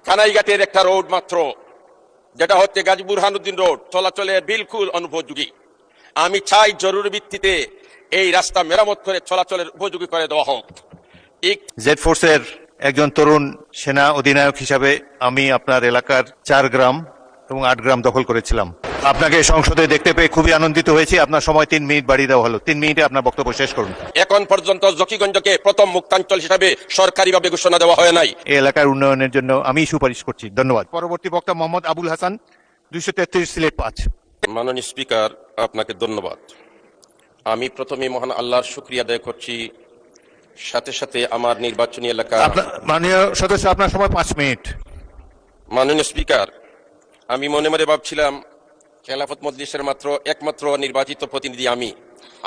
কানাইঘাটের একটা রোড মাত্র, যেটা হচ্ছে গাজী বুরহানুদ্দিন রোড, চলাচলের বিলকুল অনুপযোগী। আমি চাই জরুরি ভিত্তিতে এই রাস্তা মেরামত করে চলাচলের উপযোগী করে দেওয়া হোক। জেড ফোর্সের একজন তরুণ সেনা অধিনায়ক হিসাবে আমি আপনার এলাকার 4 গ্রাম এবং 8 গ্রাম দখল করেছিলাম। আপনাকে সংসদে দেখতে পেয়ে খুবই আনন্দিত হয়েছি। আপনার সময় 3 মিনিট বাড়িয়ে দেওয়া হলো। 3 মিনিটে আপনার বক্তব্য শেষ করুন। এখন পর্যন্ত জকিগঞ্জকে প্রথম মুক্তাঞ্চল হিসাবে সরকারিভাবে ঘোষণা দেওয়া হয় নাই। এই এলাকার উন্নয়নের জন্য আমি সুপারিশ করছি। ধন্যবাদ। পরবর্তী বক্তা মোহাম্মদ আবুল হাসান, 233 সিলেট 5। মাননীয় স্পিকার, আপনাকে ধন্যবাদ। আমি প্রথমে মহান আল্লাহর শুকরিয়া আদায় করছি, সাথে সাথে আমার নির্বাচনী এলাকা। মাননীয় সদস্য, আপনার সময় 5 মিনিট। মাননীয় স্পিকার, আমি মনে মনে ভাবছিলাম খেলাফত মজলিসের একমাত্র নির্বাচিত প্রতিনিধি আমি।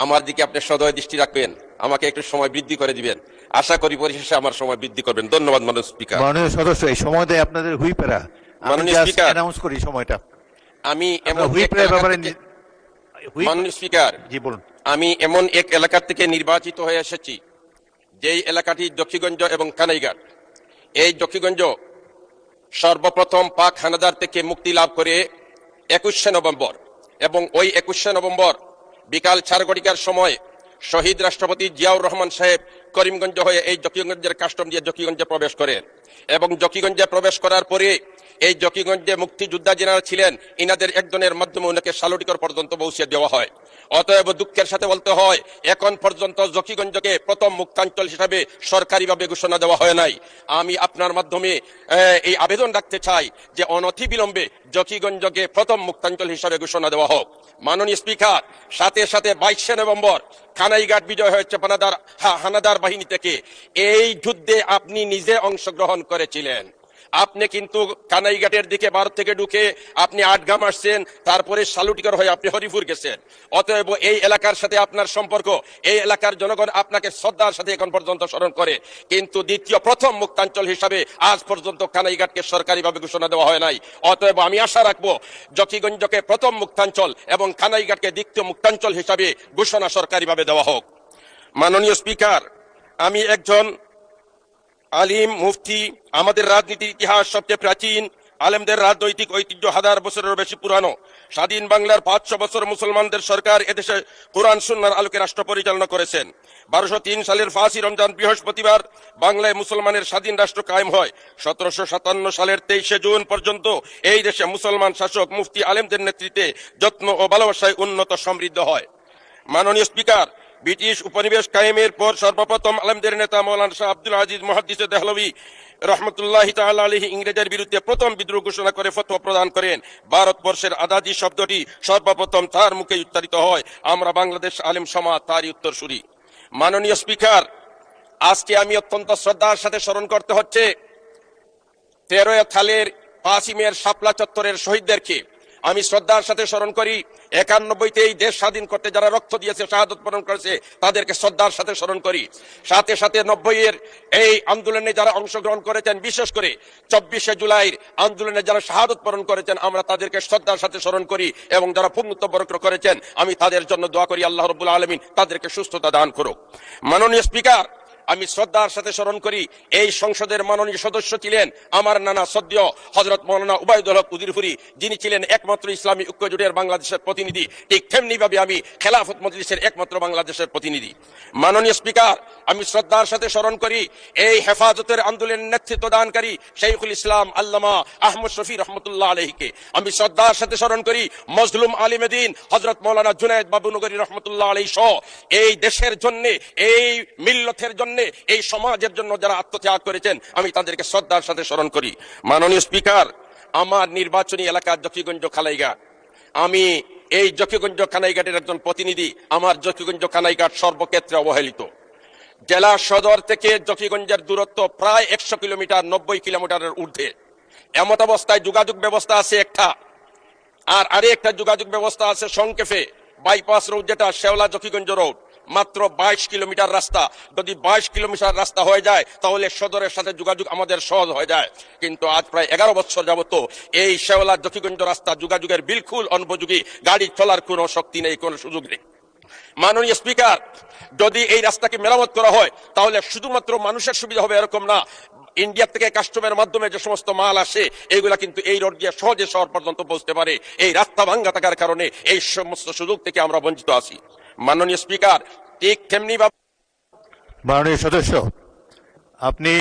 আমার দিকে আপনি সদয় দৃষ্টি রাখবেন, আমাকে একটু সময় বৃদ্ধি করে দিবেন। আশা করি পরিশেষে আমার সময় বৃদ্ধি করবেন। ধন্যবাদ মাননীয় স্পিকার। মাননীয় সদস্য, এই সময় দেয় আপনাদের হুইপেরা। মাননীয় স্পিকার, অ্যানাউন্স করি সময়টা। আমি মাননীয় স্পিকার, জি বলুন। আমি এমন এক এলাকা থেকে নির্বাচিত হয়ে এসেছি যেই এলাকাটি জকিগঞ্জ এবং কানাইঘাট। এই জকিগঞ্জ সর্বপ্রথম পাক হানাদার থেকে মুক্তি লাভ করে 21শে নভেম্বর, এবং ওই 21শে নভেম্বর বিকাল 4 ঘটিকার সময় শহীদ রাষ্ট্রপতি জিয়াউর রহমান সাহেব করিমগঞ্জ হয়ে এই জকিগঞ্জের কাস্টম দিয়ে জকিগঞ্জে প্রবেশ করেন, এবং জকিগঞ্জে প্রবেশ করার পরে এই জকিগঞ্জে মুক্তিযোদ্ধা যারা ছিলেন ইনাদের একজনের মাধ্যমে ওনাকে শালটিকর পর্যন্ত পৌঁছে দেওয়া হয়। অতএব দুঃখের সাথে বলতে হয়, এখন পর্যন্ত জকিগঞ্জকে প্রথম মুক্তাঞ্চল হিসাবে সরকারিভাবে ঘোষণা দেওয়া হয় নাই। আমি আপনার মাধ্যমে এই আবেদন রাখতে চাই যে অনতিবিলম্বে জকিগঞ্জকে প্রথম মুক্তাঞ্চল হিসাবে ঘোষণা দেওয়া হোক। মাননীয় স্পিকার, সাথে সাথে 22শে নভেম্বর কানাইঘাট বিজয় হয়েছে হানাদার বাহিনী থেকে। এই যুদ্ধে আপনি নিজে অংশগ্রহণ করেছিলেন। আপনি কিন্তু কানাইঘাটের দিকে ভারত থেকে ঢুকে আপনি 8 গ্রাম আসছেন, তারপরে শালুটিকর হয়ে আপনি হরিপুর গেছেন। অতএব এই এলাকার সাথে আপনার সম্পর্ক, এই এলাকার জনগণ আপনাকে শ্রদ্ধার সাথে এখন পর্যন্ত স্মরণ করে। কিন্তু প্রথম মুক্তাঞ্চল হিসাবে আজ পর্যন্ত কানাইঘাটকে সরকারিভাবে ঘোষণা দেওয়া হয় নাই। অতএব আমি আশা রাখবো জকিগঞ্জকে প্রথম মুক্তাঞ্চল এবং কানাইঘাটকে দ্বিতীয় মুক্তাঞ্চল হিসাবে ঘোষণা সরকারিভাবে দেওয়া হোক। মাননীয় স্পিকার, আমি একজন আলিম, মুফতি। আমাদের রাজনীতির ইতিহাস সবচেয়ে প্রাচীন। আলেমদের রাজনৈতিক ঐতিহ্য 1000 বছরেরও বেশি পুরানো। স্বাধীন বাংলার 500 বছর মুসলমানদের সরকার এদেশে কোরআন সুন্নাহর আলোকে রাষ্ট্র পরিচালনা করেছেন। 1203 সালের 5ই রমজান বৃহস্পতিবার বাংলায় মুসলমানের স্বাধীন রাষ্ট্র কায়েম হয়। 1757 সালের 23শে জুন পর্যন্ত এই দেশে মুসলমান শাসক মুফতি আলেমদের নেতৃত্বে যত্ন ও ভালোবাসায় উন্নত সমৃদ্ধ হয়। মাননীয় স্পিকার, ব্রিটিশ উপনিবেশ কায়েমের পর সর্বপ্রথম আলেমদের নেতা মৌলানা শাহ আব্দুল আজিজ মুহাদ্দিস দেহলভী রহমতুল্লাহি তাআলা আলাইহি ইংরেজের বিরুদ্ধে প্রথম বিদ্রোহ ঘোষণা করে ফতোয়া প্রদান করেন। ভারতবর্ষের আজাদী শব্দটি সর্বপ্রথম তার মুখে উচ্চারিত হয়। আমরা বাংলাদেশ আলেম সমাজ তারই উত্তরসূরি। মাননীয় স্পিকার, আজকে আমি অত্যন্ত শ্রদ্ধার সাথে স্মরণ করতে হচ্ছে 13 থালের 5ই মের শাপলা চত্বরের শহীদদেরকে। আমি শ্রদ্ধার সাথে স্মরণ করি 91তে এই দেশ স্বাধীন করতে যারা রক্ত দিয়েছে, শাহাদত বরণ করেছে, তাদেরকে শ্রদ্ধার সাথে স্মরণ করি। সাথে সাথে 90-এর এই আন্দোলনে যারা অংশগ্রহণ করেছেন, বিশেষ করে 24শে জুলাইয়ের আন্দোলনে যারা শাহাদত বরণ করেছেন, আমরা তাদেরকে শ্রদ্ধার সাথে স্মরণ করি, এবং যারা পুণ্যত্ব বরণ করেছেন আমি তাদের জন্য দোয়া করি আল্লাহ রাব্বুল আলামিন তাদেরকে সুস্থতা দান করুক। মাননীয় স্পিকার, আমি শ্রদ্ধার সাথে স্মরণ করি এই সংসদের মাননীয় সদস্য ছিলেন আমার নানা সদ্য হযরত মাওলানা উবাইদুল হক উজিরপুরি, যিনি ছিলেন একমাত্র ইসলামী ঐক্য জোটের বাংলাদেশের প্রতিনিধি। ঠিক তেমনি ভাবে আমি খেলাফত মজলিসের একমাত্র বাংলাদেশের প্রতিনিধি। মাননীয় স্পিকার, আমি শ্রদ্ধার সাথে স্মরণ করি এই হেফাজতের আন্দোলনের নেতৃত্ব দানকারী শাইখুল ইসলাম আল্লামা আহমদ শফি রহমতুল্লাহ আলাইহিকে। আমি শ্রদ্ধার সাথে স্মরণ করি মজলুম আলিমে দ্বীন হযরত মাওলানা জুনায়েদ বাবুনগরী রহমতুল্লাহ আলাইহি সহ এই দেশের জন্য, এই মিল্লতের জন্য, এই সমাজের জন্য যারা আত্মত্যাগ করেছেন আমি তাদেরকে শ্রদ্ধার সাথে স্মরণ করি। মাননীয় স্পিকার, আমার নির্বাচনী এলাকা জকিগঞ্জ কানাইঘাট। আমি এই জকিগঞ্জ কানাইঘাটের একজন প্রতিনিধি। আমার জকিগঞ্জ কানাইঘাট সর্বক্ষেত্রে অবহেলিত। জেলা সদর থেকে জকিগঞ্জের দূরত্ব প্রায় 100 কিলোমিটার, 90 কিলোমিটারের ঊর্ধ্বে। এমত অবস্থায় যোগাযোগ ব্যবস্থা আছে একটা, আর আরেকটা যোগাযোগ ব্যবস্থা আছে সংক্ষেপে বাইপাস রোড, যেটা শেওলা জকিগঞ্জ রোড, মাত্র 22 কিলোমিটার রাস্তা। যদি 22 কিলোমিটার রাস্তা হয়ে যায় তাহলে সদরের সাথে যোগাযোগ আমাদের সহজ হয়ে যায়। কিন্তু আজ প্রায় 11 বছর যাবত এই শেওলা জকিগঞ্জ রাস্তা যোগাযোগের বিলকুল অনুপযোগী, গাড়ি চলার কোনো শক্তি নেই, কোনো সুযোগ নেই। মাননীয় স্পিকার, যদি এই রাস্তাকে মেরামত করা হয় তাহলে শুধুমাত্র মানুষের সুবিধা হবে এরকম না, ইন্ডিয়া থেকে কাস্টমের মাধ্যমে যে সমস্ত মাল আসে এগুলা কিন্তু এই রোড দিয়ে সহজে শহর পর্যন্ত পৌঁছতে পারে। এই রাস্তা ভাঙ্গা থাকার কারণে এই সমস্ত সুযোগ থেকে আমরা বঞ্চিত আছি। মাননীয় স্পিকার, ঠিক তেমনি মাননীয় সদস্য, আপনি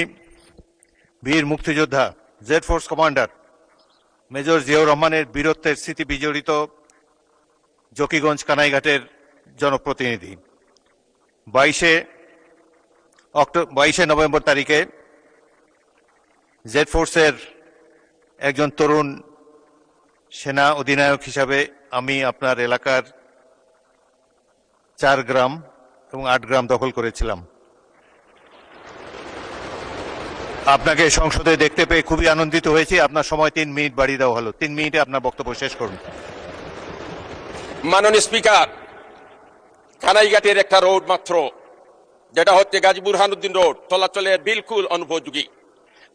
বীর মুক্তিযোদ্ধা Z force commander major Ziaur রহমানের বীরত্বের স্মৃতি বিজড়িত জকিগঞ্জ কানাইঘাটের জনপ্রতিনিধি। 22 নভেম্বর তারিখে জেড ফোর্সের একজন তরুণ সেনা অধিনায়ক হিসাবে আমি আপনার এলাকার 4 গ্রাম এবং 8 গ্রাম দখল করেছিলাম। আপনাকে সংসদে দেখতে পেয়ে খুবই আনন্দিত হয়েছি। আপনার সময় 3 মিনিট বাড়িয়ে দেওয়া হলো। 3 মিনিটে আপনার বক্তব্য শেষ করুন। মাননীয় স্পিকার, কানাইঘাটের একটা রোড মাত্র, যেটা হচ্ছে গাজী বুরহানুদ্দিন রোড, চলাচলের বিলকুল অনুপযোগী।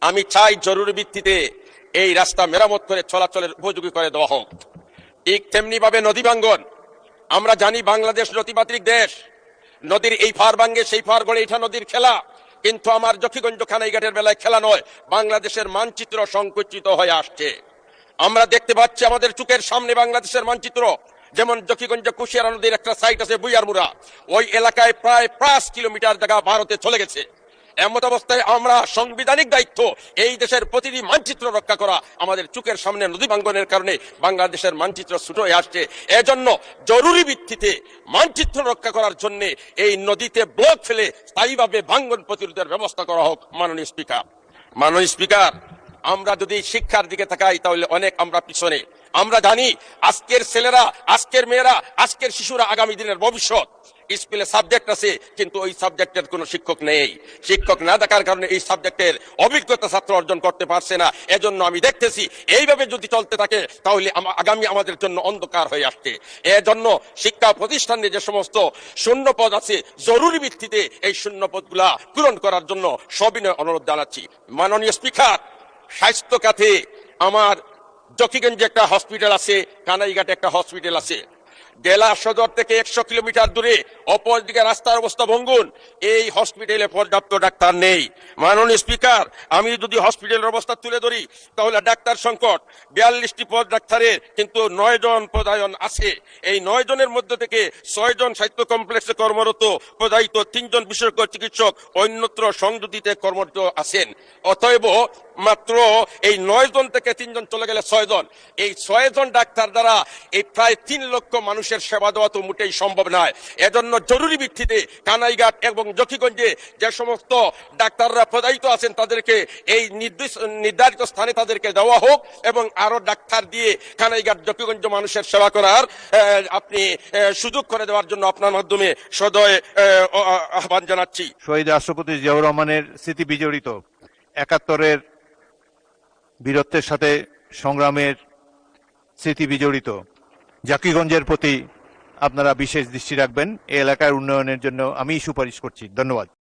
আমি চাই জরুরি ভিত্তিতে এই রাস্তা মেরামত করে চলাচলের উপযোগী করে দেওয়া হোক। ঠিক তেমনি ভাবে নদী ভাঙ্গন, আমরা জানি বাংলাদেশ নদীমাতৃক দেশ, নদীর এই পার ভাঙ্গে সেই পার গড়ে এটা নদীর খেলা, কিন্তু আমার জকিগঞ্জ কানাইঘাটের বেলায় খেলা নয়, বাংলাদেশের মানচিত্র সংকুচিত হয়ে আসছে। আমরা দেখতে পাচ্ছি আমাদের চোখের সামনে বাংলাদেশের মানচিত্র, যেমন জকিগঞ্জ কুশিয়ারা নদীর একটা সাইট আছে বুইয়ারমুড়া, ওই এলাকায় প্রায় 5 কিলোমিটার জায়গা ভারতে চলে গেছে। এমত অবস্থায় আমরা সাংবিধানিক দায়িত্ব এই দেশের প্রতিটি মানচিত্র রক্ষা করা। আমাদের চোখের সামনে নদী ভাঙ্গনের কারণে বাংলাদেশের মানচিত্র ছোট হয়ে আসছে। এজন্য জরুরি ভিত্তিতে মানচিত্র রক্ষা করার জন্য এই নদীতে ব্লক ফেলে স্থায়ীভাবে ভাঙ্গন প্রতিরোধের ব্যবস্থা করা হোক। মাননীয় স্পিকার, আমরা যদি শিক্ষার দিকে তাকাই তাহলে অনেক আমরা পিছনে। আমরা জানি আজকের ছেলেরা, আজকের মেয়েরা, আজকের শিশুরা আগামী দিনের ভবিষ্যৎ। স্কুলে সাবজেক্ট আছে কিন্তু ওই সাবজেক্টের কোনো শিক্ষক নেই। শিক্ষক না থাকার কারণে এই সাবজেক্টের অভিজ্ঞতা ছাত্র অর্জন করতে পারছে না। এজন্য আমি দেখতেছি এইভাবে যদি চলতে থাকে তাহলে আগামী আমাদের জন্য অন্ধকার হয়ে আসছে। এজন্য শিক্ষা প্রতিষ্ঠানে যে সমস্ত শূন্য পদ আছে জরুরি ভিত্তিতে এই শূন্য পদগুলা পূরণ করার জন্য সবিনয় অনুরোধ জানাচ্ছি। মাননীয় স্পিকার, স্বাস্থ্য খাতে আমার জকিগঞ্জে একটা হসপিটাল আছে, কানাইঘাটে একটা হসপিটাল আছে। জেলা সদর থেকে 100 কিলোমিটার দূরে, অপরদিকে রাস্তার অবস্থা ভঙ্গুর। এই হসপিটালে পর্যাপ্ত ডাক্তার নেই। মাননীয় স্পিকার, আমি যদি হসপিটালের অবস্থা তুলে ধরি তাহলে ডাক্তার সংকট। 42টি পদ ডাক্তারের কিন্তু 9 জন পদায়ন আছে। এই 9 জনের মধ্যে থেকে 6 জন স্বাস্থ্য কমপ্লেক্সে কর্মরত, পদায়িত 3 জন বিশেষজ্ঞ চিকিৎসক অন্যত্র সংযুতিতে কর্মরত আছেন। অতএব মাত্র এই 9 জন থেকে 3 জন চলে গেলে 6 জন। এই 6 জন ডাক্তার দ্বারা এই প্রায় 3 লক্ষ মানুষের সেবা দেওয়া তো মোটেই সম্ভব নয়। এজন্য জরুরি ভিত্তিতে কানাইঘাট এবং জকিগঞ্জে যে সমস্ত ডাক্তাররা পদায়িত আছেন তাদেরকে এই নির্ধারিত স্থানে তাদেরকে দেওয়া হোক এবং আরো ডাক্তার দিয়ে কানাইঘাট জকিগঞ্জ মানুষের সেবা করার আপনি সুযোগ করে দেওয়ার জন্য আপনার মাধ্যমে সদয় আহ্বান জানাচ্ছি। শহীদ রাষ্ট্রপতি জিয়াউর রহমানের স্মৃতি বিজড়িত 71-এর বীরত্বের সাথে সংগ্রামের স্মৃতি বিজড়িত জকিগঞ্জের প্রতি আপনারা বিশেষ দৃষ্টি রাখবেন। এই এলাকার উন্নয়নের জন্য আমি সুপারিশ করছি। ধন্যবাদ।